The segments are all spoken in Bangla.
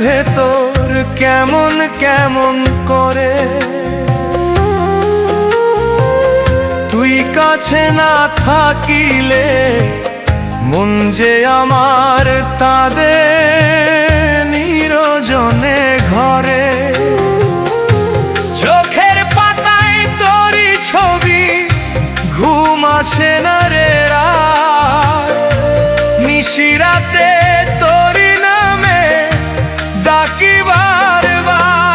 ভেতর কেমন কেমন করে, তুই কাছে না থাকিলে মন যে আমার তাদের নিরজনে ঘরে। চোখের পাতায় তোরই ছবি, ঘুম আসে না রে রাত, নিশিরাতে তোরই নামে ডাকি বারবার।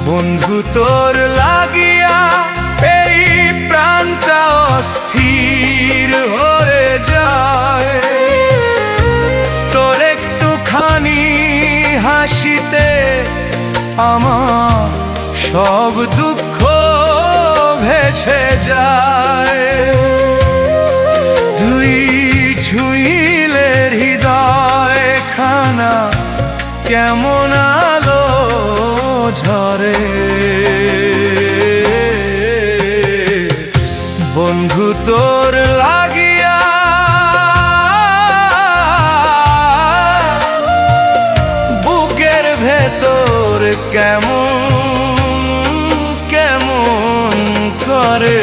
বন্ধু তোর লাগিয়া এই প্রাণটা অস্থির হয়ে যায়, তোর একটুখানি হাসিতে আমার সব দুঃখ ভেসে যায়। তুই ছুঁইলে হৃদয় খানা কেমন আলো ঝরে। বন্ধু তোর লাগিয়া বুকের ভেতর কেমন কেমন করে।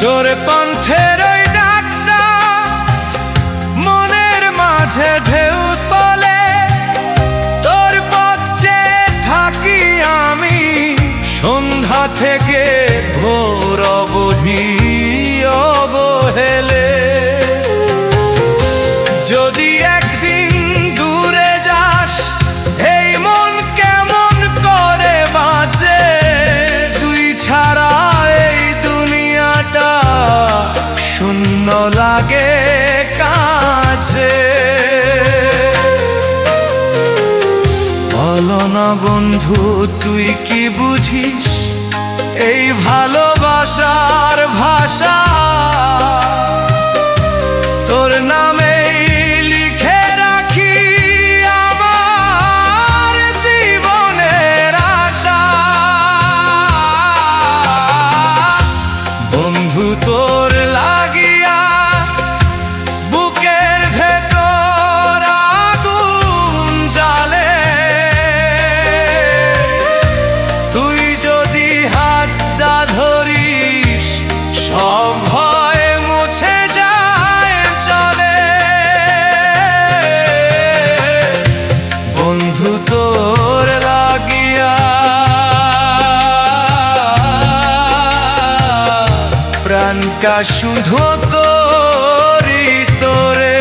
তোর কণ্ঠের ওই ডাকটা মনের মাঝে ঢেউ তোলে, তোর পথ চেয়ে থাকি আমি সন্ধ্যা থেকে ভোর অবধি অবহেলে। যদি একদিন দূরে যাস এই মন কেমন করে বাঁচে, তুই ছাড়া এই দুনিয়াটা শূন্য লাগে কাছে। বলো না বন্ধু তুই কি বুঝিস এই ভালোবাসার ভাষা, তোর নামেই লিখে রাখি আমার জীবনের আশা। বন্ধু তোর লাগিয়া বুকের ভেতর আগুন জ্বালে, তুই যদি হাতটা ধরিস সব ভয় মুছে যায় চলে। বন্ধু তোর লাগিয়া প্রাণটা শুধু তোরই তোরে।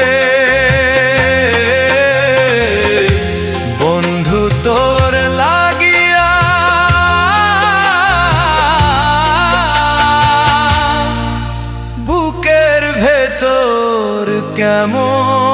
বন্ধু তোর লাগিয়া বুকের ভেতর কেমন